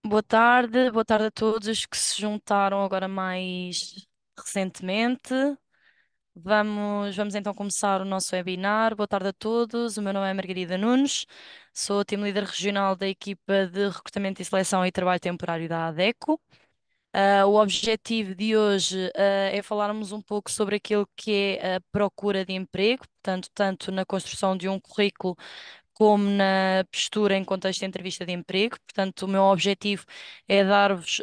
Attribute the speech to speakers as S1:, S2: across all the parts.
S1: Boa tarde a todos os que se juntaram agora mais recentemente. Vamos então começar o nosso webinar. Boa tarde a todos. O meu nome é Margarida Nunes, sou a Team Leader Regional da equipa de Recrutamento e Seleção e Trabalho Temporário da ADECO. O objetivo de hoje, é falarmos um pouco sobre aquilo que é a procura de emprego, portanto, tanto na construção de um currículo como na postura em contexto de entrevista de emprego. Portanto, o meu objetivo é dar-vos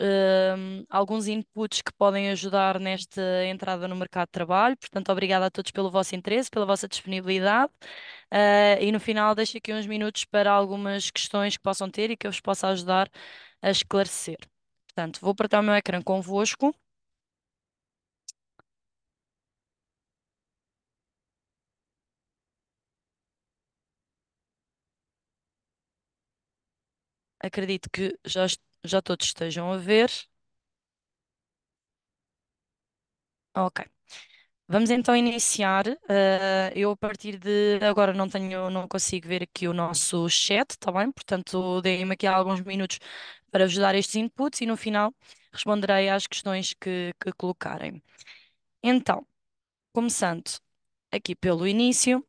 S1: alguns inputs que podem ajudar nesta entrada no mercado de trabalho. Portanto, obrigada a todos pelo vosso interesse, pela vossa disponibilidade. E no final deixo aqui uns minutos para algumas questões que possam ter e que eu vos possa ajudar a esclarecer. Portanto, vou partilhar o meu ecrã convosco. Acredito que já todos estejam a ver. Ok. Vamos então iniciar. Eu a partir de agora não consigo ver aqui o nosso chat, tá bem? Portanto, deem-me aqui alguns minutos para vos dar estes inputs e no final responderei às questões que colocarem. Então, começando aqui pelo início.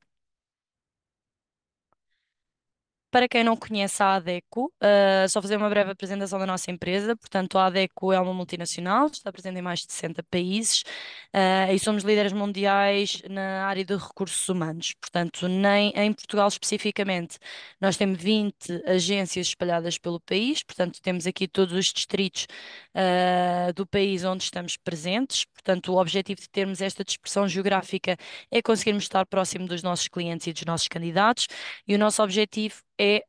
S1: Para quem não conhece a ADECO, só fazer uma breve apresentação da nossa empresa. Portanto, a ADECO é uma multinacional, está presente em mais de 60 países, e somos líderes mundiais na área de recursos humanos. Portanto, nem em Portugal especificamente, nós temos 20 agências espalhadas pelo país. Portanto, temos aqui todos os distritos, do país onde estamos presentes. Portanto, o objetivo de termos esta dispersão geográfica é conseguirmos estar próximo dos nossos clientes e dos nossos candidatos. E o nosso objetivo é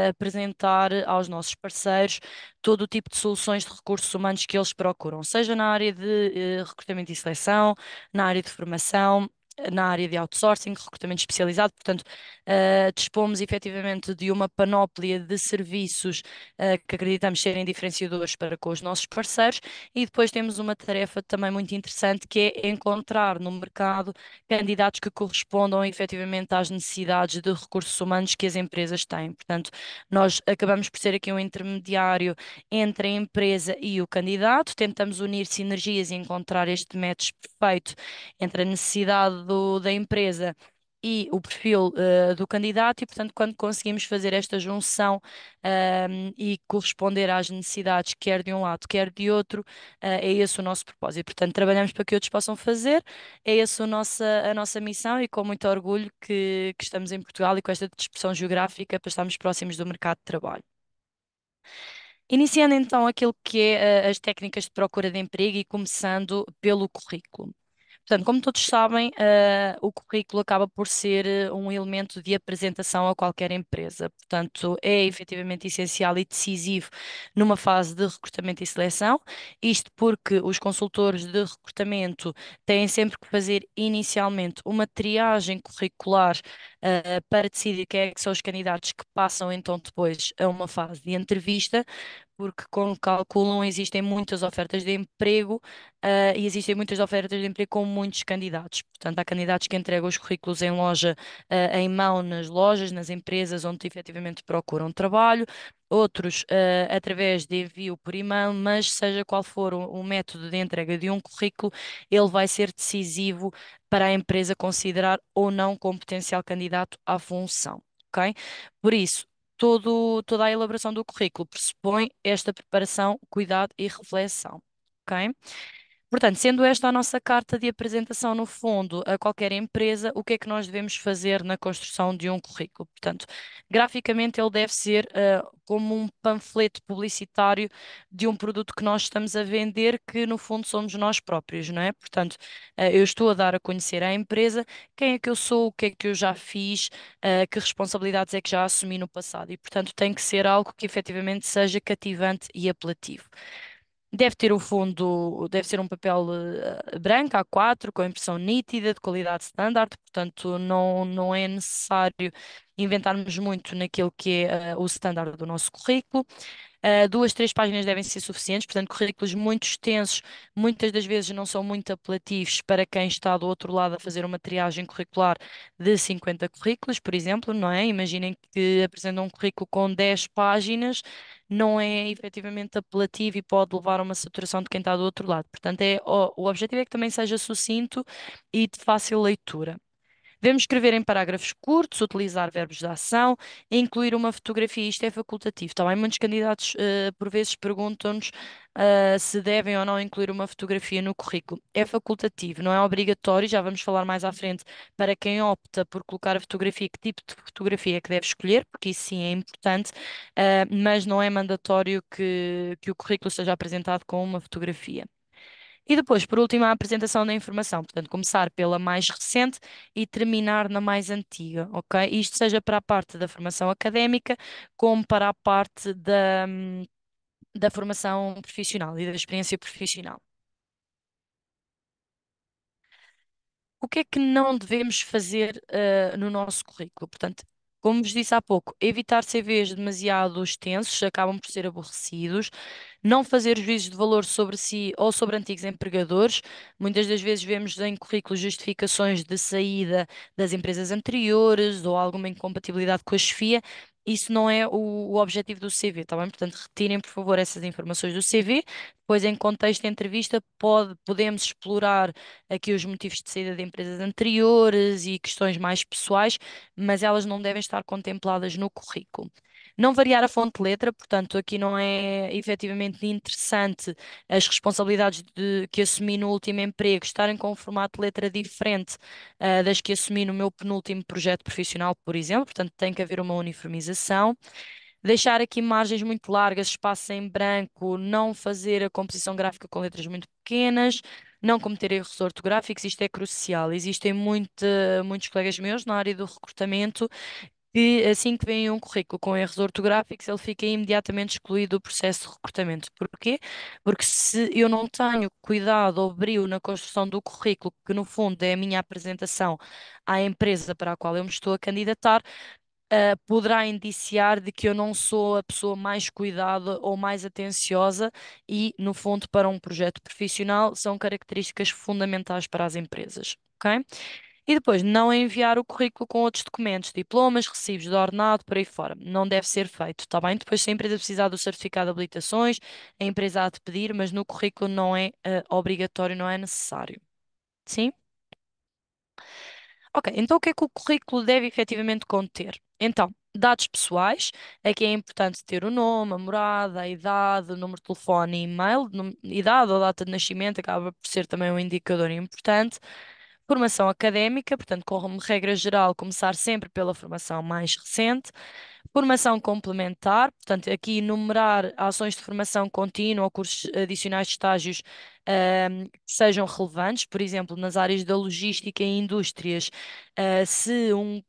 S1: apresentar aos nossos parceiros todo o tipo de soluções de recursos humanos que eles procuram, seja na área de recrutamento e seleção, na área de formação, na área de outsourcing, recrutamento especializado. Portanto, dispomos efetivamente de uma panóplia de serviços que acreditamos serem diferenciadores para com os nossos parceiros, e depois temos uma tarefa também muito interessante, que é encontrar no mercado candidatos que correspondam efetivamente às necessidades de recursos humanos que as empresas têm. Portanto, nós acabamos por ser aqui um intermediário entre a empresa e o candidato, tentamos unir sinergias e encontrar este match perfeito entre a necessidade da empresa e o perfil do candidato. E, portanto, quando conseguimos fazer esta junção e corresponder às necessidades, quer de um lado, quer de outro, é esse o nosso propósito. Portanto, trabalhamos para que outros possam fazer. É essa a nossa missão, e com muito orgulho que estamos em Portugal e com esta dispersão geográfica para estarmos próximos do mercado de trabalho. Iniciando então aquilo que é as técnicas de procura de emprego e começando pelo currículo. Portanto, como todos sabem, o currículo acaba por ser um elemento de apresentação a qualquer empresa. Portanto, é efetivamente essencial e decisivo numa fase de recrutamento e seleção. Isto porque os consultores de recrutamento têm sempre que fazer inicialmente uma triagem curricular, para decidir quem é que são os candidatos que passam então depois a uma fase de entrevista, porque, como calculam, existem muitas ofertas de emprego, e existem muitas ofertas de emprego com muitos candidatos. Portanto, há candidatos que entregam os currículos em loja, em mão nas lojas, nas empresas onde efetivamente procuram trabalho, outros, através de envio por e-mail, mas seja qual for o método de entrega de um currículo, ele vai ser decisivo para a empresa considerar ou não como potencial candidato à função. Ok? Por isso, toda a elaboração do currículo pressupõe esta preparação, cuidado e reflexão. Ok? Portanto, sendo esta a nossa carta de apresentação, no fundo, a qualquer empresa, o que é que nós devemos fazer na construção de um currículo? Portanto, graficamente ele deve ser como um panfleto publicitário de um produto que nós estamos a vender, que no fundo somos nós próprios, não é? Portanto, eu estou a dar a conhecer à empresa quem é que eu sou, o que é que eu já fiz, que responsabilidades é que já assumi no passado, e portanto tem que ser algo que efetivamente seja cativante e apelativo. Deve ter o fundo, deve ser um papel branco, A4, com impressão nítida, de qualidade standard. Portanto, não é necessário inventarmos muito naquilo que é o standard do nosso currículo. Duas, três páginas devem ser suficientes, portanto, currículos muito extensos, muitas das vezes não são muito apelativos para quem está do outro lado a fazer uma triagem curricular de 50 currículos, por exemplo, não é? Imaginem que apresentam um currículo com 10 páginas, não é efetivamente apelativo e pode levar a uma saturação de quem está do outro lado. Portanto, o objetivo é que também seja sucinto e de fácil leitura. Devemos escrever em parágrafos curtos, utilizar verbos de ação e incluir uma fotografia. Isto é facultativo. Também muitos candidatos, por vezes, perguntam-nos, se devem ou não incluir uma fotografia no currículo. É facultativo, não é obrigatório. Já vamos falar mais à frente para quem opta por colocar a fotografia, que tipo de fotografia é que deve escolher, porque isso sim é importante, mas não é mandatório que o currículo seja apresentado com uma fotografia. E depois, por último, a apresentação da informação. Portanto, começar pela mais recente e terminar na mais antiga, ok? Isto seja para a parte da formação académica, como para a parte da formação profissional e da experiência profissional. O que é que não devemos fazer, no nosso currículo? Portanto, como vos disse há pouco, evitar CVs demasiado extensos, acabam por ser aborrecidos. Não fazer juízos de valor sobre si ou sobre antigos empregadores. Muitas das vezes vemos em currículos justificações de saída das empresas anteriores ou alguma incompatibilidade com a chefia. Isso não é o objetivo do CV, tá bem? Portanto, retirem, por favor, essas informações do CV. Depois, em contexto de entrevista, podemos explorar aqui os motivos de saída de empresas anteriores e questões mais pessoais, mas elas não devem estar contempladas no currículo. Não variar a fonte de letra, portanto, aqui não é efetivamente interessante as responsabilidades que assumi no último emprego estarem com um formato de letra diferente, das que assumi no meu penúltimo projeto profissional, por exemplo, portanto, tem que haver uma uniformização. Deixar aqui margens muito largas, espaço em branco, não fazer a composição gráfica com letras muito pequenas, não cometer erros ortográficos, isto é crucial. Existem muitos colegas meus na área do recrutamento que assim que vem um currículo com erros ortográficos, ele fica imediatamente excluído do processo de recrutamento. Porquê? Porque se eu não tenho cuidado ou brio na construção do currículo, que no fundo é a minha apresentação à empresa para a qual eu me estou a candidatar, poderá indiciar de que eu não sou a pessoa mais cuidada ou mais atenciosa e, no fundo, para um projeto profissional, são características fundamentais para as empresas. Ok? E depois, não enviar o currículo com outros documentos, diplomas, recibos de ordenado, por aí fora. Não deve ser feito, está bem? Depois, se a empresa precisar do certificado de habilitações, a empresa há de pedir, mas no currículo não é obrigatório, não é necessário. Sim? Ok, então o que é que o currículo deve efetivamente conter? Então, dados pessoais, aqui é importante ter o nome, a morada, a idade, o número de telefone e e-mail, idade ou data de nascimento, acaba por ser também um indicador importante. Formação académica, portanto, como regra geral, começar sempre pela formação mais recente. Formação complementar, portanto, aqui enumerar ações de formação contínua ou cursos adicionais de estágios que sejam relevantes, por exemplo, nas áreas da logística e indústrias, se um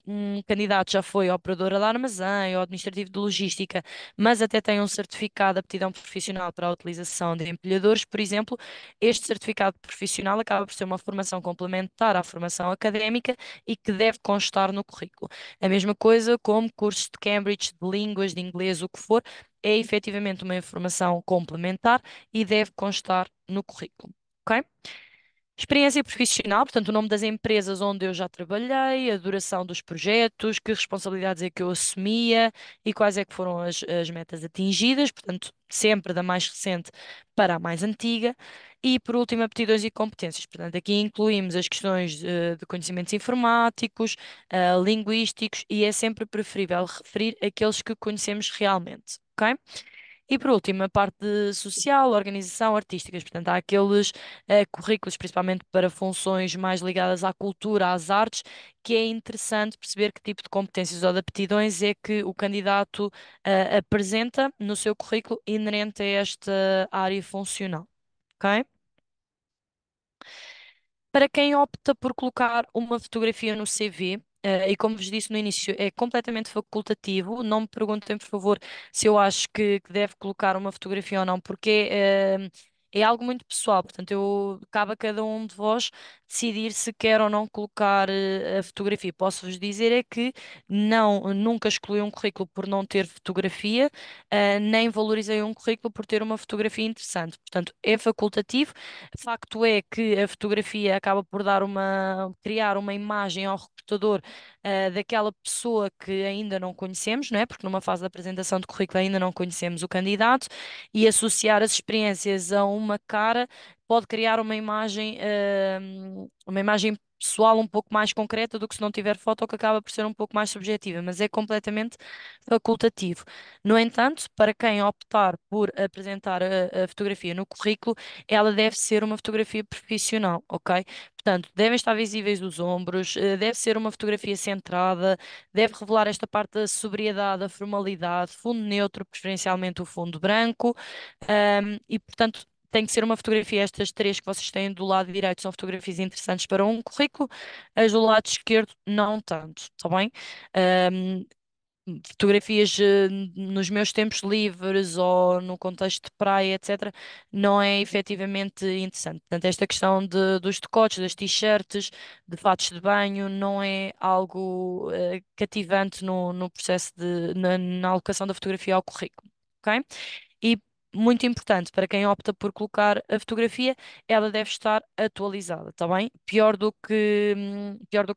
S1: candidato já foi operadora de armazém ou administrativo de logística, mas até tem um certificado de aptidão profissional para a utilização de empilhadores, por exemplo, este certificado profissional acaba por ser uma formação complementar à formação académica e que deve constar no currículo. A mesma coisa como cursos de Cambridge, de línguas, de inglês, o que for, é efetivamente uma informação complementar e deve constar no currículo. Ok? Experiência profissional, portanto, o nome das empresas onde eu já trabalhei, a duração dos projetos, que responsabilidades é que eu assumia e quais é que foram as metas atingidas, portanto, sempre da mais recente para a mais antiga. E, por último, aptidões e competências. Portanto, aqui incluímos as questões de conhecimentos informáticos, linguísticos, e é sempre preferível referir aqueles que conhecemos realmente. Ok? E por último, a parte social, organização, artísticas. Portanto, há aqueles currículos, principalmente para funções mais ligadas à cultura, às artes, que é interessante perceber que tipo de competências ou de aptidões é que o candidato apresenta no seu currículo inerente a esta área funcional. Ok? Para quem opta por colocar uma fotografia no CV, e como vos disse no início, é completamente facultativo. Não me perguntem, por favor, se eu acho que deve colocar uma fotografia ou não, porque é algo muito pessoal, portanto, cabe a cada um de vós decidir se quer ou não colocar a fotografia. Posso-vos dizer é que nunca excluí um currículo por não ter fotografia, nem valorizei um currículo por ter uma fotografia interessante. Portanto, é facultativo. Facto é que a fotografia acaba por criar uma imagem ao recrutador, daquela pessoa que ainda não conhecemos, não é? Porque numa fase de apresentação de currículo ainda não conhecemos o candidato, e associar as experiências a uma cara pode criar uma imagem pessoal um pouco mais concreta do que se não tiver foto, que acaba por ser um pouco mais subjetiva, mas é completamente facultativo. No entanto, para quem optar por apresentar a fotografia no currículo, ela deve ser uma fotografia profissional, ok? Portanto, devem estar visíveis os ombros, deve ser uma fotografia centrada, deve revelar esta parte da sobriedade, da formalidade, fundo neutro, preferencialmente o fundo branco, e portanto. Tem que ser uma fotografia. Estas três que vocês têm do lado direito são fotografias interessantes para um currículo, as do lado esquerdo, não tanto, está bem? Ahm, Fotografias nos meus tempos livres ou no contexto de praia, etc., não é efetivamente interessante. Portanto, esta questão dos decotes, das t-shirts, de fatos de banho, não é algo cativante no processo na alocação da fotografia ao currículo. Ok? E muito importante para quem opta por colocar a fotografia, ela deve estar atualizada, tá bem? Pior do que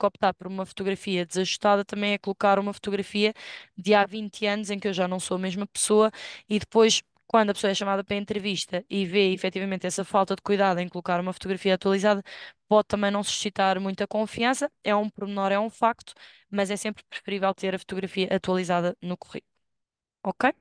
S1: optar por uma fotografia desajustada também é colocar uma fotografia de há 20 anos em que eu já não sou a mesma pessoa e depois, quando a pessoa é chamada para a entrevista e vê efetivamente essa falta de cuidado em colocar uma fotografia atualizada, pode também não suscitar muita confiança. É um pormenor, é um facto, mas é sempre preferível ter a fotografia atualizada no currículo. Ok?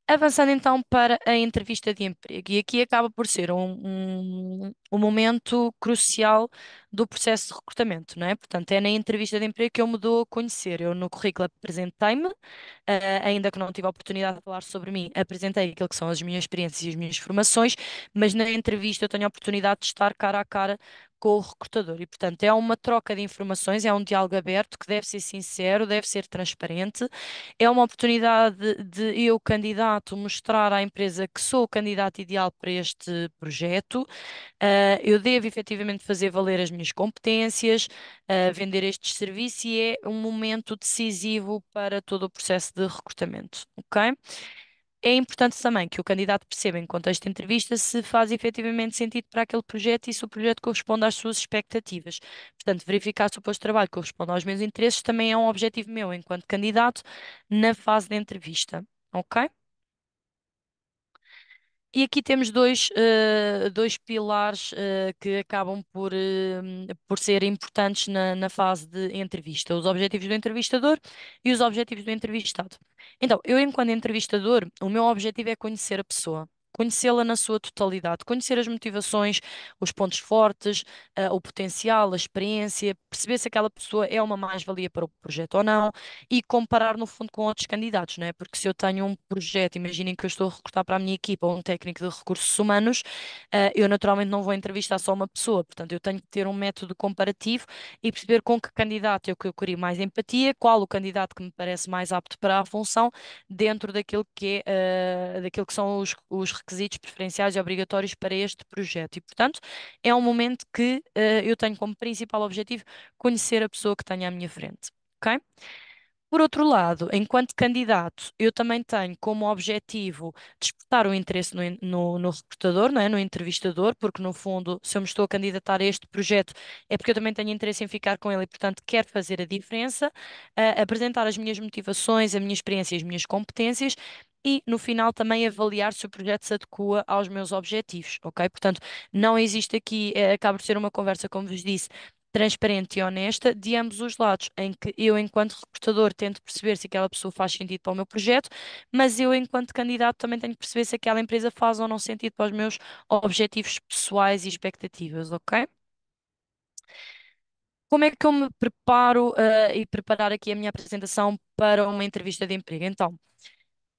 S1: Avançando então para a entrevista de emprego, e aqui acaba por ser um momento crucial do processo de recrutamento, não é? Portanto, é na entrevista de emprego que eu me dou a conhecer. Eu no currículo apresentei-me, ainda que não tive a oportunidade de falar sobre mim, apresentei aquilo que são as minhas experiências e as minhas formações, mas na entrevista eu tenho a oportunidade de estar cara a cara com o recrutador. E, portanto, é uma troca de informações, é um diálogo aberto que deve ser sincero, deve ser transparente. É uma oportunidade de eu, candidato, mostrar à empresa que sou o candidato ideal para este projeto. Eu devo efetivamente fazer valer as minhas competências, vender estes serviços e é um momento decisivo para todo o processo de recrutamento, ok? É importante também que o candidato perceba em contexto de entrevista se faz efetivamente sentido para aquele projeto e se o projeto corresponde às suas expectativas. Portanto, verificar se o posto de trabalho corresponde aos meus interesses também é um objetivo meu enquanto candidato na fase de entrevista, ok? E aqui temos dois pilares que acabam por ser importantes na fase de entrevista: os objetivos do entrevistador e os objetivos do entrevistado. Então, eu, enquanto entrevistador, o meu objetivo é conhecer a pessoa. Conhecê-la na sua totalidade, conhecer as motivações, os pontos fortes, o potencial, a experiência, perceber se aquela pessoa é uma mais-valia para o projeto ou não e comparar, no fundo, com outros candidatos, não é? Porque se eu tenho um projeto, imaginem que eu estou a recrutar para a minha equipa um técnico de recursos humanos, eu naturalmente não vou entrevistar só uma pessoa, portanto, eu tenho que ter um método comparativo e perceber com que candidato eu crio mais empatia, qual o candidato que me parece mais apto para a função, dentro daquilo que são os requisitos preferenciais e obrigatórios para este projeto. E, portanto, é um momento que eu tenho como principal objetivo conhecer a pessoa que tenho à minha frente. Ok? Por outro lado, enquanto candidato, eu também tenho como objetivo despertar o interesse no recrutador, não é? No entrevistador, porque no fundo, se eu me estou a candidatar a este projeto, é porque eu também tenho interesse em ficar com ele e, portanto, quero fazer a diferença, apresentar as minhas motivações, a minha experiência e as minhas competências. E no final também avaliar se o projeto se adequa aos meus objetivos, ok? Portanto, não existe aqui, acaba de ser uma conversa, como vos disse, transparente e honesta de ambos os lados, em que eu, enquanto recrutador, tento perceber se aquela pessoa faz sentido para o meu projeto, mas eu, enquanto candidato, também tenho que perceber se aquela empresa faz ou não sentido para os meus objetivos pessoais e expectativas, ok? Como é que eu me preparo, e preparar aqui a minha apresentação para uma entrevista de emprego? Então,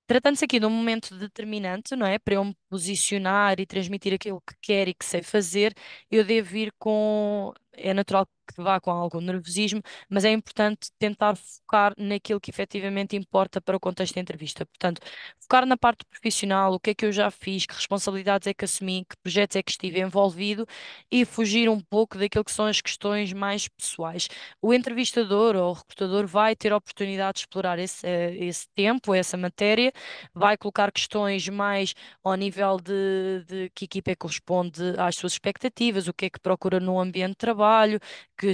S1: tratando-se aqui de um momento determinante, não é? Para eu me posicionar e transmitir aquilo que quero e que sei fazer, eu devo ir com é natural que vá com algum nervosismo, mas é importante tentar focar naquilo que efetivamente importa para o contexto da entrevista. Portanto, focar na parte profissional, o que é que eu já fiz, que responsabilidades é que assumi, que projetos é que estive envolvido e fugir um pouco daquilo que são as questões mais pessoais. O entrevistador ou o recrutador vai ter a oportunidade de explorar esse tempo, essa matéria, vai colocar questões mais ao nível de que equipa é que corresponde às suas expectativas, o que é que procura no ambiente de trabalho, que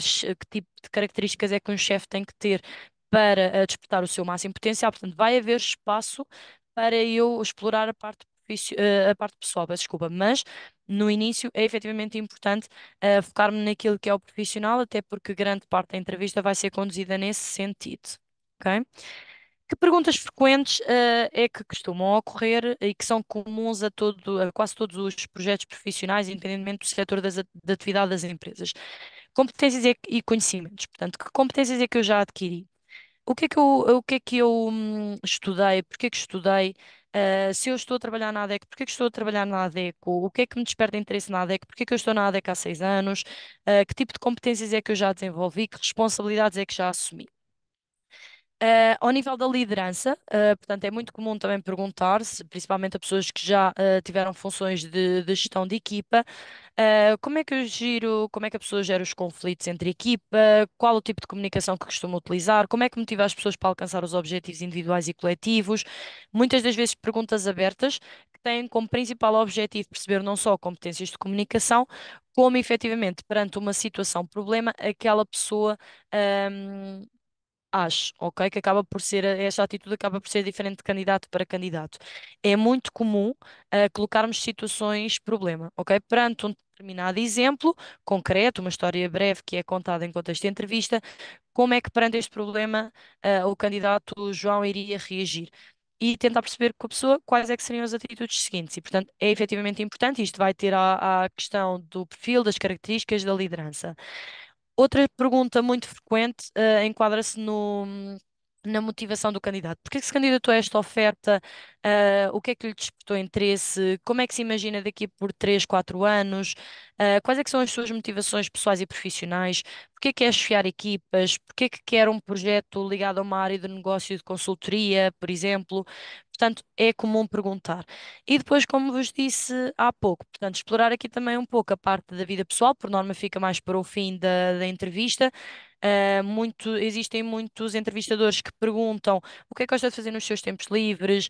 S1: tipo de características é que um chefe tem que ter para despertar o seu máximo potencial. Portanto, vai haver espaço para eu explorar a parte pessoal, peço desculpa, mas no início é efetivamente importante focar-me naquilo que é o profissional, até porque grande parte da entrevista vai ser conduzida nesse sentido. Ok? Que perguntas frequentes é que costumam ocorrer e que são comuns a quase todos os projetos profissionais, independentemente do setor da atividade das empresas? Competências e conhecimentos. Portanto, que competências é que eu já adquiri? O que é que eu estudei? Porquê que estudei? Se eu estou a trabalhar na ADEC, porquê que estou a trabalhar na ADECO? O que é que me desperta interesse na ADECO? Porquê que eu estou na ADECO há 6 anos? Que tipo de competências é que eu já desenvolvi? Que responsabilidades é que já assumi? Ao nível da liderança, portanto, é muito comum também perguntar-se, principalmente a pessoas que já tiveram funções de gestão de equipa, como é que eu giro, como é que a pessoa gera os conflitos entre equipa, qual o tipo de comunicação que costuma utilizar, como é que motiva as pessoas para alcançar os objetivos individuais e coletivos. Muitas das vezes perguntas abertas que têm como principal objetivo perceber não só competências de comunicação, como efetivamente perante uma situação, problema, aquela pessoa. ahm, Acho, ok? Que acaba por ser, esta atitude acaba por ser diferente de candidato para candidato. É muito comum colocarmos situações problema, ok? Perante um determinado exemplo concreto, uma história breve que é contada em contexto de entrevista, como é que perante este problema o candidato João iria reagir? E tentar perceber com a pessoa quais é que seriam as atitudes seguintes. E, portanto, é efetivamente importante, isto vai ter à questão do perfil, das características da liderança. Outra pergunta muito frequente, enquadra-se na motivação do candidato. Porquê que se candidatou a esta oferta? O que é que lhe despertou interesse? Como é que se imagina daqui por 3, 4 anos? Quais é que são as suas motivações pessoais e profissionais? Porquê que quer chefiar equipas? Porquê que quer um projeto ligado a uma área de negócio e de consultoria, por exemplo? Portanto, é comum perguntar. E depois, como vos disse há pouco, portanto, explorar aqui também um pouco a parte da vida pessoal, por norma fica mais para o fim da entrevista. Existem muitos entrevistadores que perguntam o que é que gosta de fazer nos seus tempos livres,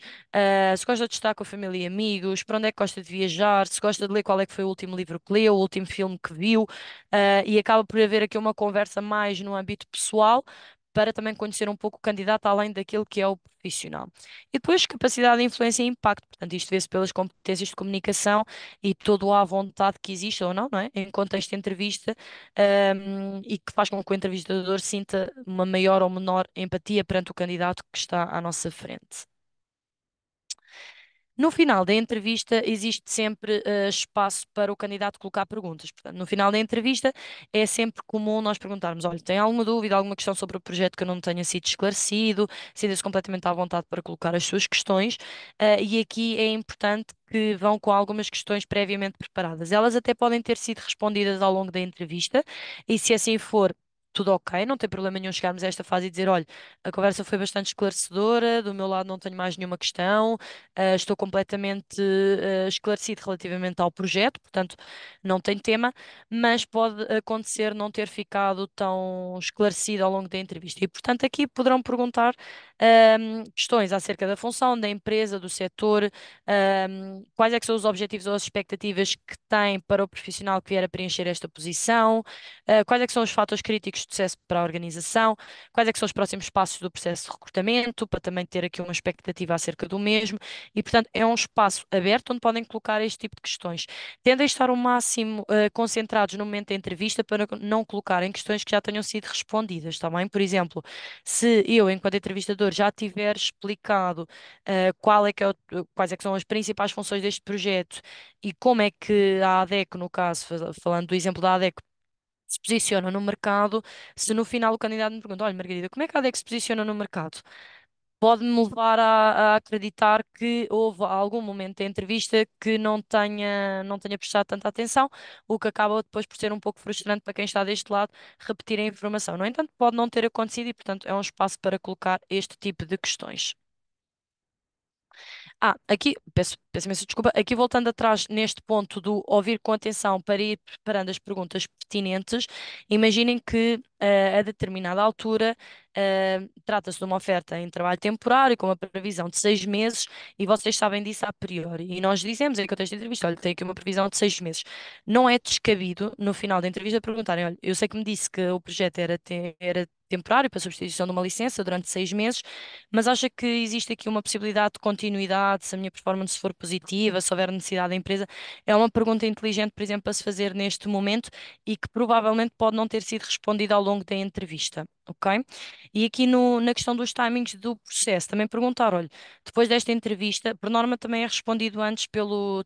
S1: se gosta de estar com a família e amigos, para onde é que gosta de viajar, se gosta de ler qual é que foi o último livro que leu, o último filme que viu, e acaba por haver aqui uma conversa mais no âmbito pessoal, para também conhecer um pouco o candidato além daquilo que é o profissional. E depois, capacidade de influência e impacto. Portanto, isto vê-se pelas competências de comunicação e todo a vontade que existe ou não, não é? Em contexto de entrevista, e que faz com que o entrevistador sinta uma maior ou menor empatia perante o candidato que está à nossa frente. No final da entrevista, existe sempre espaço para o candidato colocar perguntas. Portanto, no final da entrevista, é sempre comum nós perguntarmos: olha, tem alguma dúvida, alguma questão sobre o projeto que eu não tenha sido esclarecido? Sinta-se completamente à vontade para colocar as suas questões. E aqui é importante que vão com algumas questões previamente preparadas. Elas até podem ter sido respondidas ao longo da entrevista, e se assim for, tudo ok, não tem problema nenhum chegarmos a esta fase e dizer: olha, a conversa foi bastante esclarecedora, do meu lado não tenho mais nenhuma questão. Estou completamente esclarecido relativamente ao projeto, portanto, não tem tema, mas pode acontecer não ter ficado tão esclarecido ao longo da entrevista. E, portanto, aqui poderão perguntar questões acerca da função, da empresa, do setor, quais é que são os objetivos ou as expectativas que têm para o profissional que vier a preencher esta posição, quais é que são os fatores críticos de sucesso para a organização, quais é que são os próximos passos do processo de recrutamento, para também ter aqui uma expectativa acerca do mesmo. E, portanto, é um espaço aberto onde podem colocar este tipo de questões. Tendem a estar o máximo concentrados no momento da entrevista para não colocarem questões que já tenham sido respondidas, está bem? Por exemplo, se eu, enquanto entrevistador, já tiver explicado quais é que são as principais funções deste projeto e como é que a ADECO, no caso, falando do exemplo da ADECO, se posiciona no mercado, se no final o candidato me pergunta: olha, Margarida, como é que a ADEC se posiciona no mercado? pode-me levar a acreditar que houve algum momento da entrevista que não tenha prestado tanta atenção, o que acaba depois por ser um pouco frustrante para quem está deste lado repetir a informação. No entanto, pode não ter acontecido e, portanto, é um espaço para colocar este tipo de questões. Aqui, peço imensa desculpa, aqui voltando atrás neste ponto do ouvir com atenção para ir preparando as perguntas pertinentes, imaginem que a determinada altura trata-se de uma oferta em trabalho temporário com uma previsão de 6 meses e vocês sabem disso a priori. E nós dizemos em contexto de entrevista, olha, tem aqui uma previsão de 6 meses. Não é descabido no final da entrevista perguntarem, olha, eu sei que me disse que o projeto era temporário para substituição de uma licença durante 6 meses, mas acha que existe aqui uma possibilidade de continuidade, se a minha performance for positiva, se houver necessidade da empresa? É uma pergunta inteligente, por exemplo, a se fazer neste momento e que provavelmente pode não ter sido respondida ao longo da entrevista, ok? E aqui na questão dos timings do processo, também perguntar, olha, depois desta entrevista, por norma também é respondido antes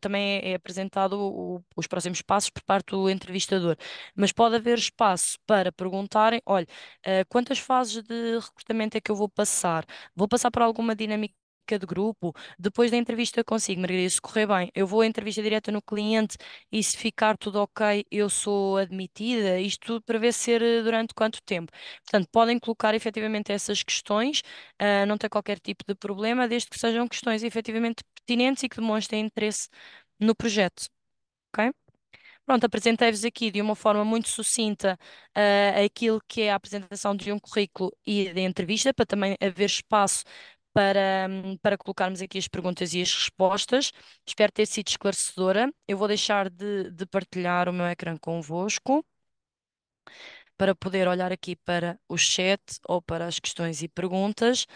S1: também é apresentado os próximos passos por parte do entrevistador, mas pode haver espaço para perguntarem, olha, quantas fases de recrutamento é que eu vou passar? Vou passar por alguma dinâmica de grupo. Depois da entrevista consigo, Margarida, se correr bem, eu vou à entrevista direta no cliente e se ficar tudo ok, eu sou admitida. Isto tudo para ver ser durante quanto tempo. Portanto, podem colocar efetivamente essas questões, não tem qualquer tipo de problema, desde que sejam questões efetivamente pertinentes e que demonstrem interesse no projeto. Ok? Pronto, apresentei-vos aqui de uma forma muito sucinta, aquilo que é a apresentação de um currículo e de entrevista, para também haver espaço para colocarmos aqui as perguntas e as respostas. Espero ter sido esclarecedora. Eu vou deixar de partilhar o meu ecrã convosco para poder olhar aqui para o chat ou para as questões e perguntas,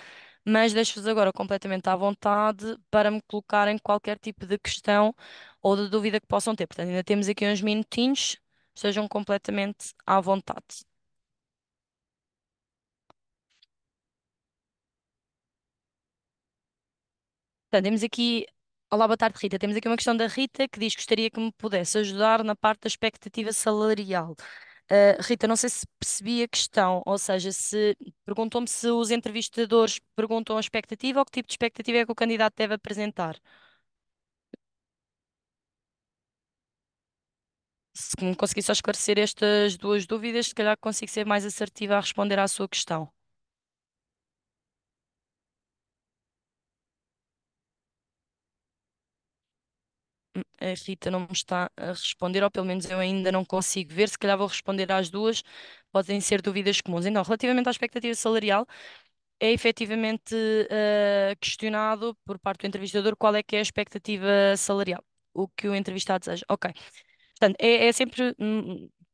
S1: mas deixo-vos agora completamente à vontade para me colocarem qualquer tipo de questão ou de dúvida que possam ter. Portanto, ainda temos aqui uns minutinhos, estejam completamente à vontade. Portanto, temos aqui. Olá, boa tarde, Rita. Temos aqui uma questão da Rita que diz que gostaria que me pudesse ajudar na parte da expectativa salarial. Rita, não sei se percebi a questão, ou seja, se perguntou-me se os entrevistadores perguntam a expectativa ou que tipo de expectativa é que o candidato deve apresentar. Se me conseguir só esclarecer estas duas dúvidas, se calhar consigo ser mais assertiva a responder à sua questão. A Rita não me está a responder, ou pelo menos eu ainda não consigo ver. Se calhar vou responder às duas, podem ser dúvidas comuns. Então, relativamente à expectativa salarial, é efetivamente questionado por parte do entrevistador qual é que é a expectativa salarial, o que o entrevistado deseja. Ok. Portanto, é sempre,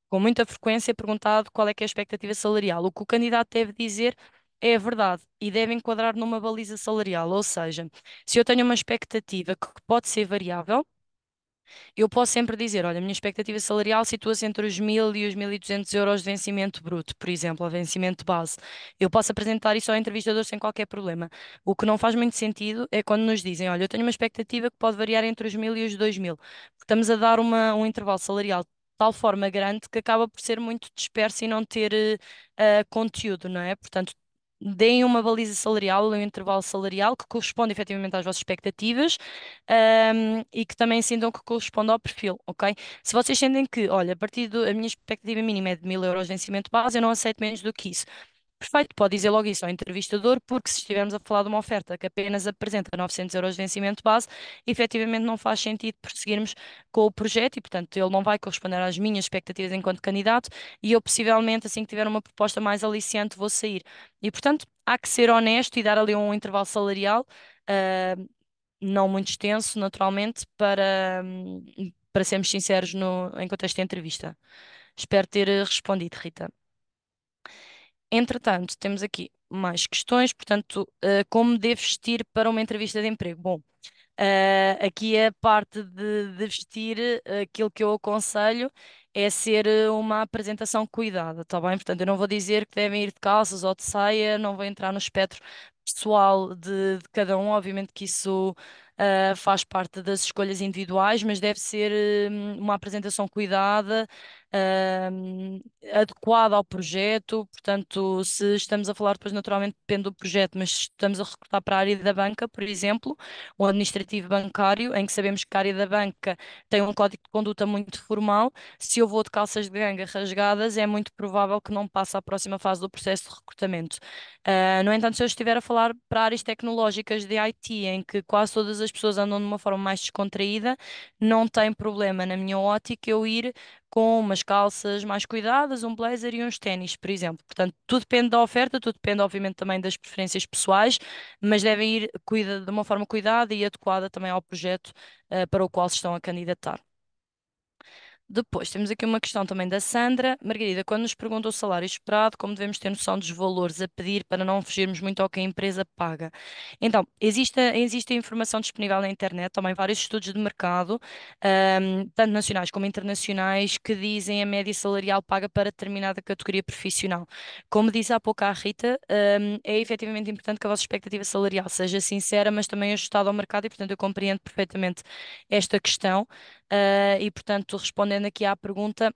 S1: com muita frequência, perguntado qual é que é a expectativa salarial. O que o candidato deve dizer é a verdade e deve enquadrar numa baliza salarial, ou seja, se eu tenho uma expectativa que pode ser variável, eu posso sempre dizer, olha, a minha expectativa salarial situa-se entre os 1.000 e os 1.200 euros de vencimento bruto, por exemplo, ou vencimento base. Eu posso apresentar isso ao entrevistador sem qualquer problema. O que não faz muito sentido é quando nos dizem, olha, eu tenho uma expectativa que pode variar entre os 1.000 e os 2.000. Estamos a dar um intervalo salarial de tal forma grande que acaba por ser muito disperso e não ter conteúdo, não é? Portanto, deem uma baliza salarial, um intervalo salarial que corresponde efetivamente às vossas expectativas, e que também sintam que corresponde ao perfil, ok? Se vocês sentem que, olha, a partir a minha expectativa mínima é de 1.000 euros de vencimento base, eu não aceito menos do que isso. Perfeito, pode dizer logo isso ao entrevistador, porque se estivermos a falar de uma oferta que apenas apresenta 900 euros de vencimento base, efetivamente não faz sentido prosseguirmos com o projeto e, portanto, ele não vai corresponder às minhas expectativas enquanto candidato e eu, possivelmente, assim que tiver uma proposta mais aliciante, vou sair. E, portanto, há que ser honesto e dar ali um intervalo salarial, ah, não muito extenso, naturalmente, para sermos sinceros em contexto de entrevista. Espero ter respondido, Rita. Entretanto, temos aqui mais questões, portanto, como devo vestir para uma entrevista de emprego? Bom, aqui é a parte de vestir, aquilo que eu aconselho é ser uma apresentação cuidada, tá bem? Portanto, eu não vou dizer que devem ir de calças ou de saia, não vou entrar no espectro pessoal de cada um, obviamente que isso faz parte das escolhas individuais, mas deve ser uma apresentação cuidada, adequada ao projeto. Portanto, se estamos a falar, depois naturalmente depende do projeto, mas se estamos a recrutar para a área da banca, por exemplo, um administrativo bancário, em que sabemos que a área da banca tem um código de conduta muito formal, se eu vou de calças de ganga rasgadas, é muito provável que não passe à próxima fase do processo de recrutamento. No entanto, se eu estiver a falar para áreas tecnológicas de IT, em que quase todas as pessoas andam de uma forma mais descontraída, não tem problema, na minha ótica, eu ir com umas calças mais cuidadas, um blazer e uns ténis, por exemplo. Portanto, tudo depende da oferta, tudo depende, obviamente, também das preferências pessoais, mas devem ir de uma forma cuidada e adequada também ao projeto, para o qual se estão a candidatar. Depois, temos aqui uma questão também da Sandra. Margarida, quando nos pergunta o salário esperado, como devemos ter noção dos valores a pedir para não fugirmos muito ao que a empresa paga? Então, existe informação disponível na internet, também vários estudos de mercado, tanto nacionais como internacionais, que dizem a média salarial paga para determinada categoria profissional. Como disse há pouco a Rita, é efetivamente importante que a vossa expectativa salarial seja sincera, mas também ajustada ao mercado, e portanto eu compreendo perfeitamente esta questão. E, portanto, respondendo aqui à pergunta,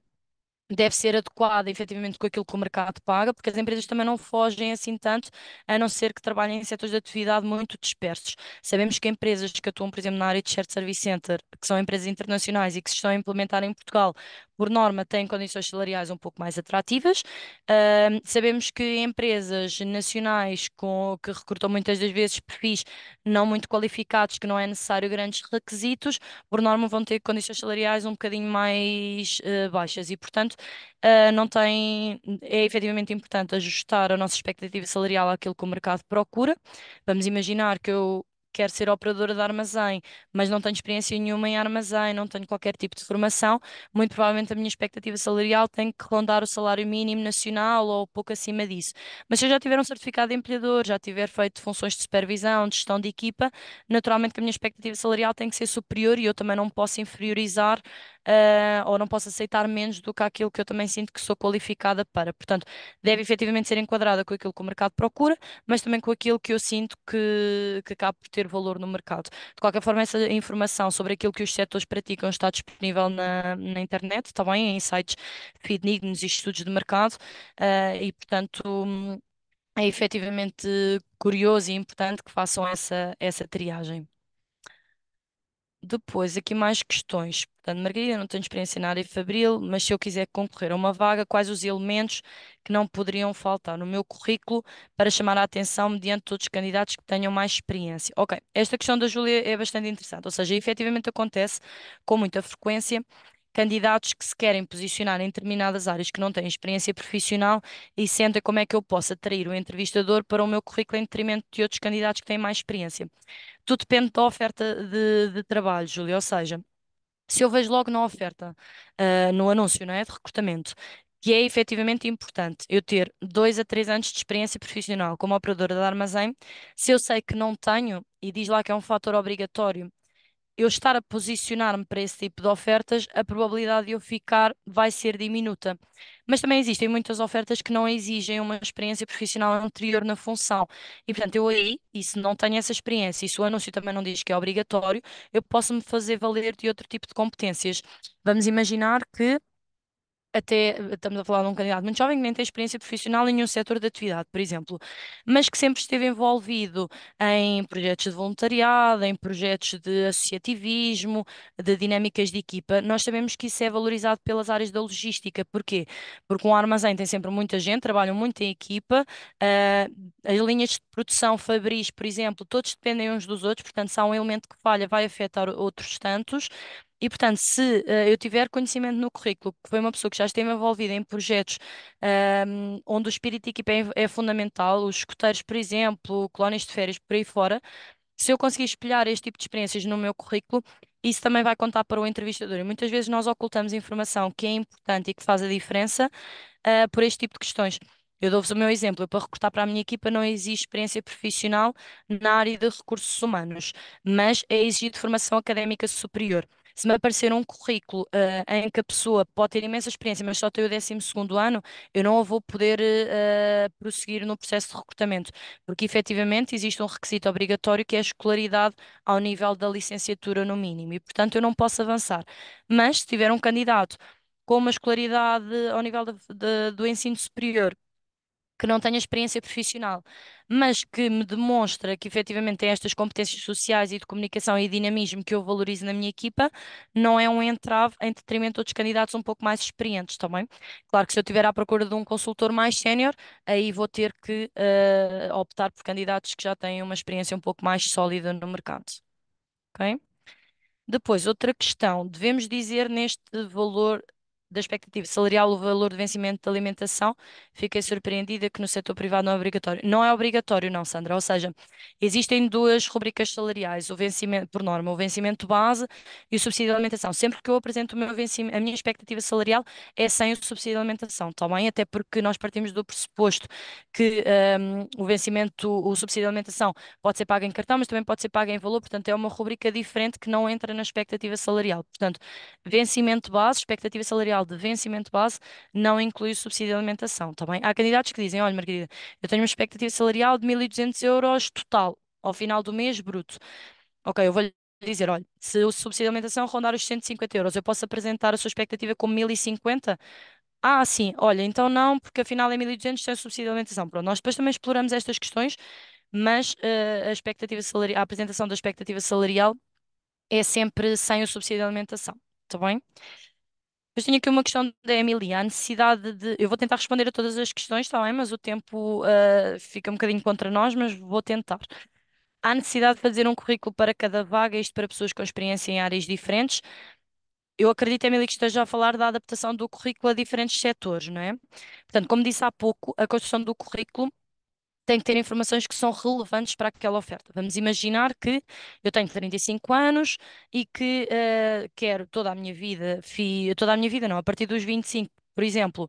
S1: deve ser adequada efetivamente com aquilo que o mercado paga, porque as empresas também não fogem assim tanto, a não ser que trabalhem em setores de atividade muito dispersos. Sabemos que empresas que atuam, por exemplo, na área de shared service center, que são empresas internacionais e que se estão a implementar em Portugal, por norma, têm condições salariais um pouco mais atrativas. Sabemos que empresas nacionais que recrutam muitas das vezes perfis não muito qualificados, que não é necessário grandes requisitos, por norma vão ter condições salariais um bocadinho mais baixas, e, portanto, não tem, é efetivamente importante ajustar a nossa expectativa salarial àquilo que o mercado procura. Vamos imaginar que eu quero ser operadora de armazém, mas não tenho experiência nenhuma em armazém, não tenho qualquer tipo de formação. Muito provavelmente a minha expectativa salarial tem que rondar o salário mínimo nacional ou pouco acima disso. Mas se eu já tiver um certificado de empregador, já tiver feito funções de supervisão, de gestão de equipa, naturalmente que a minha expectativa salarial tem que ser superior, e eu também não posso inferiorizar, ou não posso aceitar menos do que aquilo que eu também sinto que sou qualificada para. Portanto, deve efetivamente ser enquadrada com aquilo que o mercado procura, mas também com aquilo que eu sinto que acaba por ter valor no mercado. De qualquer forma, essa informação sobre aquilo que os setores praticam está disponível na internet, está bem, em sites fidedignos e estudos de mercado, e, portanto, é efetivamente curioso e importante que façam essa triagem. Depois, aqui mais questões. Portanto, Margarida, não tenho experiência na área fabril, mas se eu quiser concorrer a uma vaga, quais os elementos que não poderiam faltar no meu currículo para chamar a atenção mediante todos os candidatos que tenham mais experiência? Ok, esta questão da Júlia é bastante interessante, ou seja, efetivamente acontece com muita frequência candidatos que se querem posicionar em determinadas áreas que não têm experiência profissional e sentem como é que eu posso atrair o entrevistador para o meu currículo em detrimento de outros candidatos que têm mais experiência. Tudo depende da oferta de trabalho, Júlia. Ou seja, se eu vejo logo na oferta, no anúncio, não é, de recrutamento, que é efetivamente importante eu ter 2 a 3 anos de experiência profissional como operadora de armazém, se eu sei que não tenho, e diz lá que é um fator obrigatório, eu estar a posicionar-me para esse tipo de ofertas, a probabilidade de eu ficar vai ser diminuta. Mas também existem muitas ofertas que não exigem uma experiência profissional anterior na função. E, portanto, eu aí, e se não tenho essa experiência, e se o anúncio também não diz que é obrigatório, eu posso me fazer valer de outro tipo de competências. Vamos imaginar que até estamos a falar de um candidato muito jovem que nem tem experiência profissional em nenhum setor de atividade, por exemplo, mas que sempre esteve envolvido em projetos de voluntariado, em projetos de associativismo, de dinâmicas de equipa. Nós sabemos que isso é valorizado pelas áreas da logística. Porquê? Porque um armazém tem sempre muita gente, trabalham muito em equipa, ah, as linhas de produção fabris, por exemplo, todos dependem uns dos outros, portanto, se há um elemento que falha, vai afetar outros tantos. E, portanto, se eu tiver conhecimento no currículo, que foi uma pessoa que já esteve envolvida em projetos onde o espírito de equipa é fundamental, os escuteiros, por exemplo, colónias de férias, por aí fora, se eu conseguir espelhar este tipo de experiências no meu currículo, isso também vai contar para o entrevistador. E muitas vezes nós ocultamos informação que é importante e que faz a diferença, por este tipo de questões. Eu dou-vos o meu exemplo. Eu, para recrutar para a minha equipa, não exige experiência profissional na área de recursos humanos, mas é exigido formação académica superior. Se me aparecer um currículo, em que a pessoa pode ter imensa experiência, mas só tem o 12º ano, eu não a vou poder, prosseguir no processo de recrutamento, porque efetivamente existe um requisito obrigatório que é a escolaridade ao nível da licenciatura no mínimo, e portanto eu não posso avançar. Mas se tiver um candidato com uma escolaridade ao nível do ensino superior, que não tenha experiência profissional, mas que me demonstra que efetivamente tem estas competências sociais e de comunicação e dinamismo que eu valorizo na minha equipa, não é um entrave em detrimento de outros candidatos um pouco mais experientes também. Claro que se eu estiver à procura de um consultor mais sénior, aí vou ter que optar por candidatos que já têm uma experiência um pouco mais sólida no mercado. Ok? Depois, outra questão, devemos dizer neste valor da expectativa salarial o valor de vencimento de alimentação? Fiquei surpreendida que no setor privado não é obrigatório. Não é obrigatório, não, Sandra. Ou seja, existem duas rubricas salariais, o vencimento, por norma, o vencimento base e o subsídio de alimentação. Sempre que eu apresento o meu vencimento, a minha expectativa salarial é sem o subsídio de alimentação, está bem? Até porque nós partimos do pressuposto que o vencimento, o subsídio de alimentação pode ser paga em cartão, mas também pode ser paga em valor, portanto é uma rubrica diferente que não entra na expectativa salarial. Portanto, vencimento base, expectativa salarial de vencimento base, não inclui o subsídio de alimentação, tá bem? Há candidatos que dizem, olha, Margarida, eu tenho uma expectativa salarial de 1.200 euros total, ao final do mês, bruto. Ok, eu vou-lhe dizer, olha, se o subsídio de alimentação rondar os 150 euros, eu posso apresentar a sua expectativa como 1.050? Ah, sim, olha, então não, porque afinal é 1.200 sem subsídio de alimentação. Pronto, nós depois também exploramos estas questões, mas a expectativa salarial, a apresentação da expectativa salarial é sempre sem o subsídio de alimentação, está bem? Depois tenho aqui uma questão da Emília, a necessidade de. Eu vou tentar responder a todas as questões, está bem? Mas o tempo fica um bocadinho contra nós, mas vou tentar. Há necessidade de fazer um currículo para cada vaga, isto para pessoas com experiência em áreas diferentes. Eu acredito, Emília, que esteja a falar da adaptação do currículo a diferentes setores, não é? Portanto, como disse há pouco, a construção do currículo tem que ter informações que são relevantes para aquela oferta. Vamos imaginar que eu tenho 35 anos e que quero toda a minha vida, toda a minha vida não, a partir dos 25, por exemplo,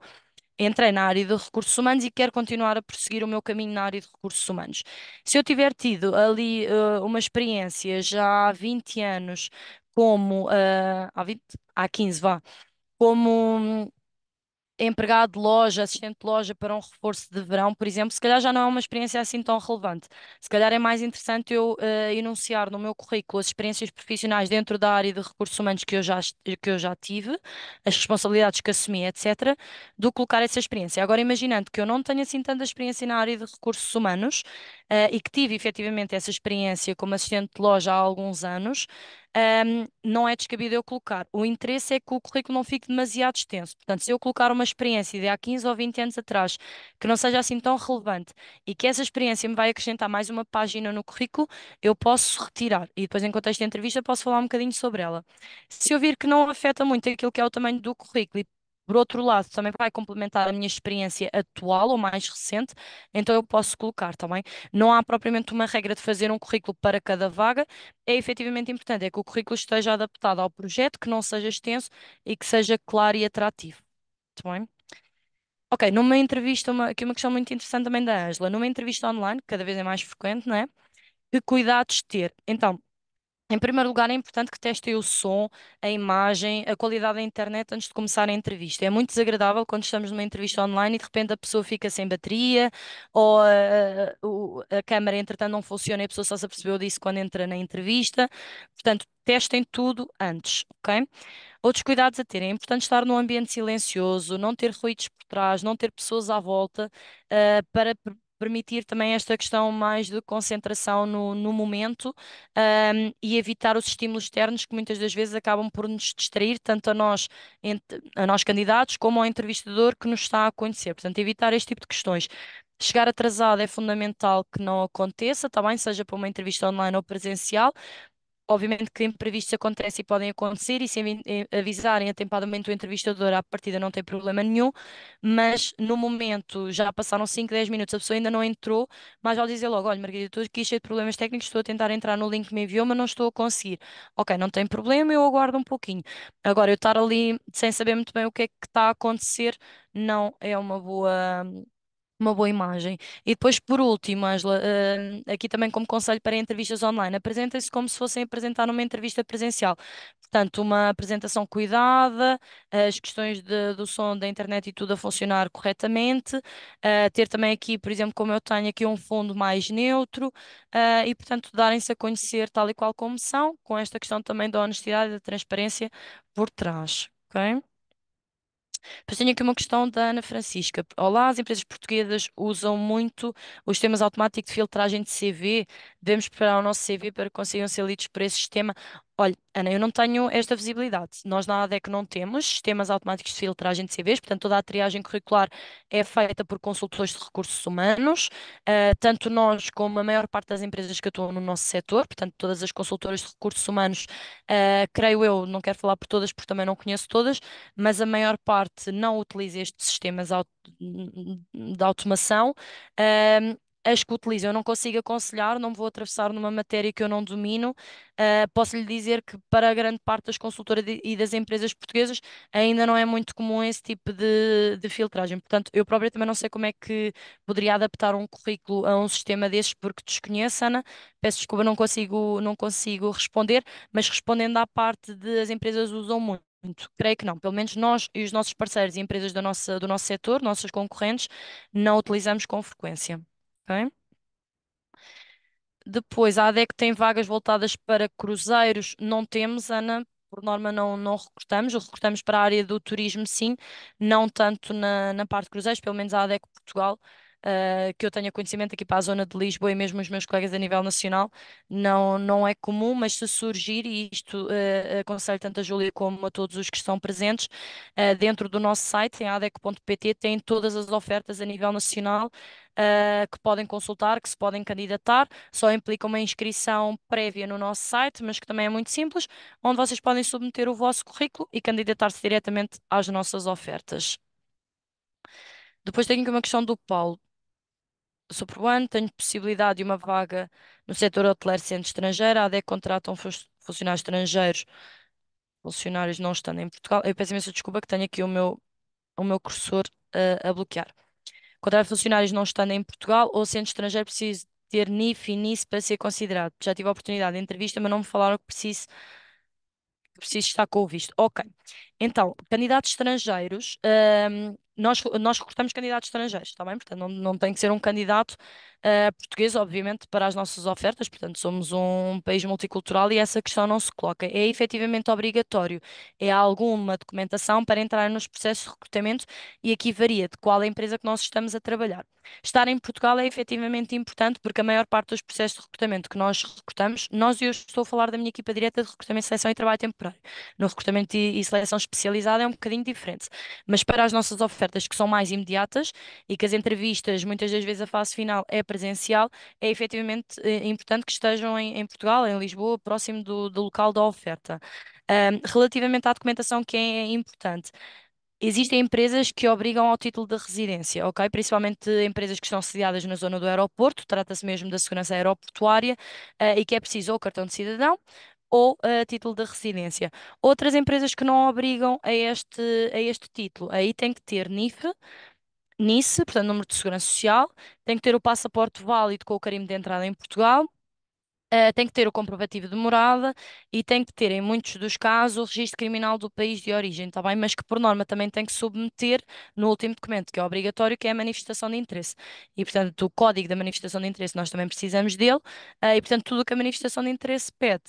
S1: entrei na área de recursos humanos e quero continuar a prosseguir o meu caminho na área de recursos humanos. Se eu tiver tido ali uma experiência já há 20 anos, como há 20, há 15, vá, como empregado de loja, assistente de loja para um reforço de verão, por exemplo, se calhar já não é uma experiência assim tão relevante. Se calhar é mais interessante eu enunciar no meu currículo as experiências profissionais dentro da área de recursos humanos que eu já tive, as responsabilidades que assumi, etc., do que colocar essa experiência. Agora, imaginando que eu não tenho assim tanta experiência na área de recursos humanos e que tive efetivamente essa experiência como assistente de loja há alguns anos, não é descabido eu colocar. O interesse é que o currículo não fique demasiado extenso. Portanto, se eu colocar uma experiência de há 15 ou 20 anos atrás que não seja assim tão relevante e que essa experiência me vai acrescentar mais uma página no currículo, eu posso retirar e depois, em contexto de entrevista, posso falar um bocadinho sobre ela. Se eu vir que não afeta muito aquilo que é o tamanho do currículo e por outro lado, também vai complementar a minha experiência atual ou mais recente, então eu posso colocar também. Não há propriamente uma regra de fazer um currículo para cada vaga, é efetivamente importante, é que o currículo esteja adaptado ao projeto, que não seja extenso e que seja claro e atrativo. Muito bem? Ok, numa entrevista, aqui uma questão muito interessante também da Ângela, numa entrevista online, que cada vez é mais frequente, não é? Que cuidados ter? Então, em primeiro lugar, é importante que testem o som, a imagem, a qualidade da internet antes de começar a entrevista. É muito desagradável quando estamos numa entrevista online e de repente a pessoa fica sem bateria ou a câmara, entretanto, não funciona e a pessoa só se apercebeu disso quando entra na entrevista. Portanto, testem tudo antes, ok? Outros cuidados a ter. É importante estar num ambiente silencioso, não ter ruídos por trás, não ter pessoas à volta, para permitir também esta questão mais de concentração no momento, e evitar os estímulos externos que muitas das vezes acabam por nos distrair, tanto a nós candidatos, como ao entrevistador que nos está a conhecer. Portanto, evitar este tipo de questões. Chegar atrasado é fundamental que não aconteça, tá bem? Seja para uma entrevista online ou presencial. Obviamente que imprevistos acontecem e podem acontecer, e se avisarem atempadamente o entrevistador, à partida não tem problema nenhum, mas no momento já passaram 5, 10 minutos, a pessoa ainda não entrou, mas vale dizer logo: olha, Margarida, estou aqui cheio de problemas técnicos, estou a tentar entrar no link que me enviou, mas não estou a conseguir. Ok, não tem problema, eu aguardo um pouquinho. Agora, eu estar ali sem saber muito bem o que é que está a acontecer, não é uma boa imagem. E depois, por último, Ângela, aqui também como conselho para entrevistas online, apresentem-se como se fossem apresentar numa entrevista presencial. Portanto, uma apresentação cuidada, as questões do som da internet e tudo a funcionar corretamente, ter também aqui, por exemplo, como eu tenho aqui um fundo mais neutro, e, portanto, darem-se a conhecer tal e qual como são, com esta questão também da honestidade e da transparência por trás. Ok? Depois tenho aqui uma questão da Ana Francisca. Olá, as empresas portuguesas usam muito os sistemas automáticos de filtragem de CV. Devemos preparar o nosso CV para que consigam ser lidos por esse sistema. Olha, Ana, eu não tenho esta visibilidade. Nós na ADEC não temos sistemas automáticos de filtragem de CVs, portanto, toda a triagem curricular é feita por consultores de recursos humanos. Tanto nós como a maior parte das empresas que atuam no nosso setor, portanto, todas as consultoras de recursos humanos, creio eu, não quero falar por todas porque também não conheço todas, mas a maior parte não utiliza estes sistemas de automação. As que utilizam, eu não consigo aconselhar, não me vou atravessar numa matéria que eu não domino. Posso lhe dizer que para a grande parte das consultoras e das empresas portuguesas ainda não é muito comum esse tipo de filtragem. Portanto, eu própria também não sei como é que poderia adaptar um currículo a um sistema desses porque desconheço, Ana. Peço desculpa, não consigo responder, mas respondendo à parte de as empresas usam muito. Creio que não. Pelo menos nós e os nossos parceiros e empresas do nosso setor, nossos concorrentes, não utilizamos com frequência. Ok? Depois, a ADEC tem vagas voltadas para cruzeiros. Não temos, Ana. Por norma, não recrutamos. Recrutamos para a área do turismo, sim. Não tanto na parte de cruzeiros, pelo menos a ADEC Portugal, que eu tenha conhecimento aqui para a zona de Lisboa e mesmo os meus colegas a nível nacional, não é comum, mas se surgir, e isto aconselho tanto a Júlia como a todos os que estão presentes, dentro do nosso site, em adec.pt, tem todas as ofertas a nível nacional. Que podem consultar, que se podem candidatar. Só implica uma inscrição prévia no nosso site, mas que também é muito simples, onde vocês podem submeter o vosso currículo e candidatar-se diretamente às nossas ofertas. Depois tenho aqui uma questão do Paulo. Sou peruano, tenho possibilidade de uma vaga no setor hoteleiro sendo estrangeira. A ADEC contratam funcionários estrangeiros, funcionários não estando em Portugal. Eu peço imensa desculpa que tenho aqui o meu cursor a bloquear. Contratar funcionários não estando em Portugal ou sendo estrangeiro preciso ter NIF e NIS para ser considerado. Já tive a oportunidade de entrevista, mas não me falaram que preciso estar com o visto. Ok. Então, candidatos estrangeiros, nós recrutamos candidatos estrangeiros, está bem? Portanto, não tem que ser um candidato português, obviamente, para as nossas ofertas. Portanto, somos um país multicultural e essa questão não se coloca. É efetivamente obrigatório. É alguma documentação para entrar nos processos de recrutamento e aqui varia de qual é a empresa que nós estamos a trabalhar. Estar em Portugal é efetivamente importante porque a maior parte dos processos de recrutamento que nós recrutamos, e eu estou a falar da minha equipa direta de recrutamento, seleção e trabalho temporário. No recrutamento e seleção especializada é um bocadinho diferente. Mas para as nossas ofertas que são mais imediatas e que as entrevistas, muitas das vezes a fase final é presencial, é efetivamente importante que estejam em Portugal, em Lisboa, próximo do local da oferta. Relativamente à documentação que é importante. Existem empresas que obrigam ao título de residência, ok? Principalmente empresas que estão sediadas na zona do aeroporto, trata-se mesmo da segurança aeroportuária, e que é preciso ou cartão de cidadão ou título de residência. Outras empresas que não obrigam a este título, aí tem que ter NIF, NICE, portanto, número de segurança social, tem que ter o passaporte válido com o carimbo de entrada em Portugal. Tem que ter o comprovativo de morada e tem que ter, em muitos dos casos, o registro criminal do país de origem, está bem? Mas que, por norma, também tem que submeter no último documento, que é obrigatório, que é a manifestação de interesse. E, portanto, o código da manifestação de interesse, nós também precisamos dele, e, portanto, tudo o que a manifestação de interesse pede,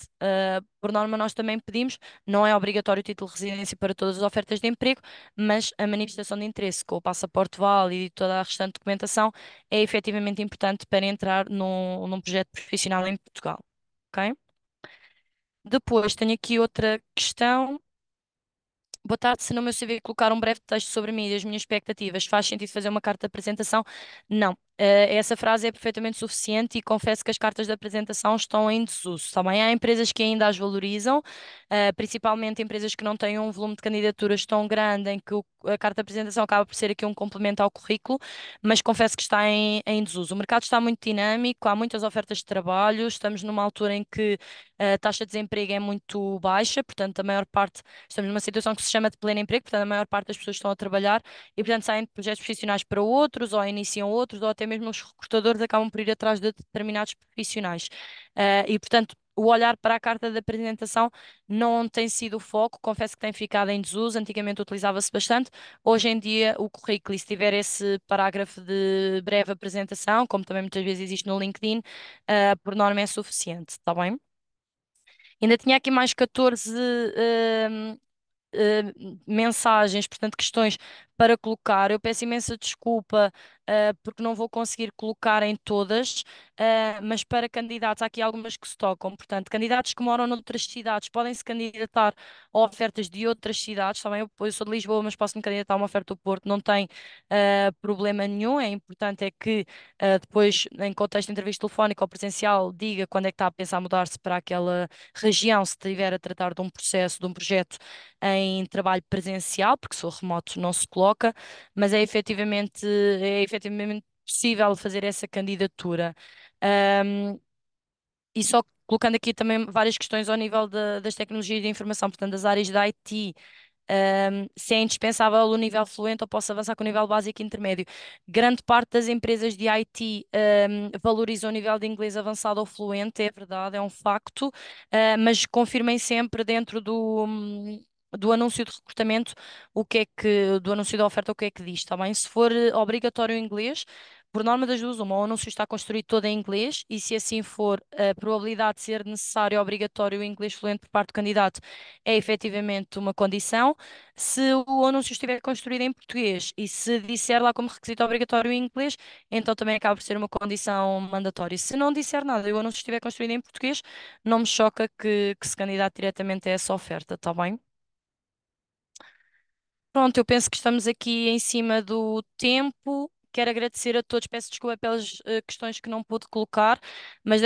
S1: por norma, nós também pedimos. Não é obrigatório o título de residência para todas as ofertas de emprego, mas a manifestação de interesse com o passaporte válido e toda a restante documentação é efetivamente importante para entrar num projeto profissional em Portugal. Ok? Depois tenho aqui outra questão. Boa tarde, se no meu CV colocar um breve texto sobre mim e as minhas expectativas, faz sentido fazer uma carta de apresentação? Não. Essa frase é perfeitamente suficiente e confesso que as cartas de apresentação estão em desuso. Também há empresas que ainda as valorizam, principalmente empresas que não têm um volume de candidaturas tão grande em que a carta de apresentação acaba por ser aqui um complemento ao currículo, mas confesso que está em desuso. O mercado está muito dinâmico, há muitas ofertas de trabalho, estamos numa altura em que a taxa de desemprego é muito baixa, portanto, a maior parte estamos numa situação que se chama de pleno emprego, portanto, a maior parte das pessoas estão a trabalhar e, portanto, saem de projetos profissionais para outros, ou iniciam outros, ou até mesmo os recrutadores acabam por ir atrás de determinados profissionais. E, portanto, o olhar para a carta de apresentação não tem sido o foco, confesso que tem ficado em desuso, antigamente utilizava-se bastante, hoje em dia o currículo, e se tiver esse parágrafo de breve apresentação, como também muitas vezes existe no LinkedIn, por norma é suficiente, está bem? Ainda tinha aqui mais 14 eh, mensagens, portanto, questões para colocar. Eu peço imensa desculpa, porque não vou conseguir colocar em todas, mas para candidatos, há aqui algumas que se tocam. Portanto, candidatos que moram noutras cidades podem se candidatar a ofertas de outras cidades. Também eu sou de Lisboa, mas posso me candidatar a uma oferta do Porto, não tem problema nenhum. É importante é que depois, em contexto de entrevista telefónica ou presencial, diga quando é que está a pensar mudar-se para aquela região, se estiver a tratar de um processo, de um projeto em trabalho presencial, porque se for remoto não se coloca, mas é efetivamente possível fazer essa candidatura. Ahm, e só colocando aqui também várias questões ao nível das tecnologias de informação, portanto, das áreas da IT, se é indispensável o nível fluente ou posso avançar com o nível básico e intermédio. Grande parte das empresas de IT valorizam o nível de inglês avançado ou fluente, é verdade, é um facto, mas confirmem sempre dentro do anúncio de recrutamento do anúncio da oferta, o que é que diz, está bem? Se for obrigatório o inglês, por norma das duas, uma, o anúncio está construído todo em inglês e se assim for, a probabilidade de ser necessário ou obrigatório o inglês fluente por parte do candidato é efetivamente uma condição. Se o anúncio estiver construído em português e se disser lá como requisito obrigatório em inglês, então também acaba por ser uma condição mandatória. Se não disser nada e o anúncio estiver construído em português, não me choca que se candidate diretamente a essa oferta, está bem? Pronto, eu penso que estamos aqui em cima do tempo. Quero agradecer a todos, peço desculpa pelas questões que não pude colocar, mas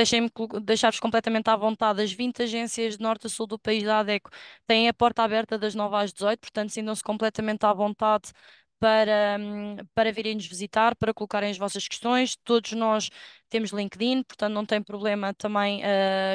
S1: deixar-vos completamente à vontade. As 20 agências de norte a sul do país da ADECO têm a porta aberta das 9 às 18, portanto, sintam-se completamente à vontade para virem nos visitar, para colocarem as vossas questões. Todos nós temos LinkedIn, portanto, não tem problema também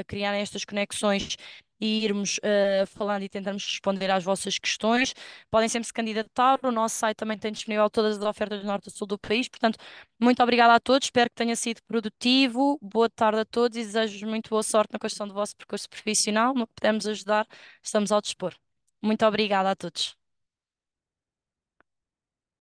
S1: criarem estas conexões e irmos falando e tentarmos responder às vossas questões. Podem sempre se candidatar. O nosso site também tem disponível todas as ofertas do norte a sul do país. Portanto, muito obrigada a todos. Espero que tenha sido produtivo. Boa tarde a todos e desejo-vos muito boa sorte na construção do vosso percurso profissional. No que pudermos ajudar, estamos ao dispor. Muito obrigada a todos.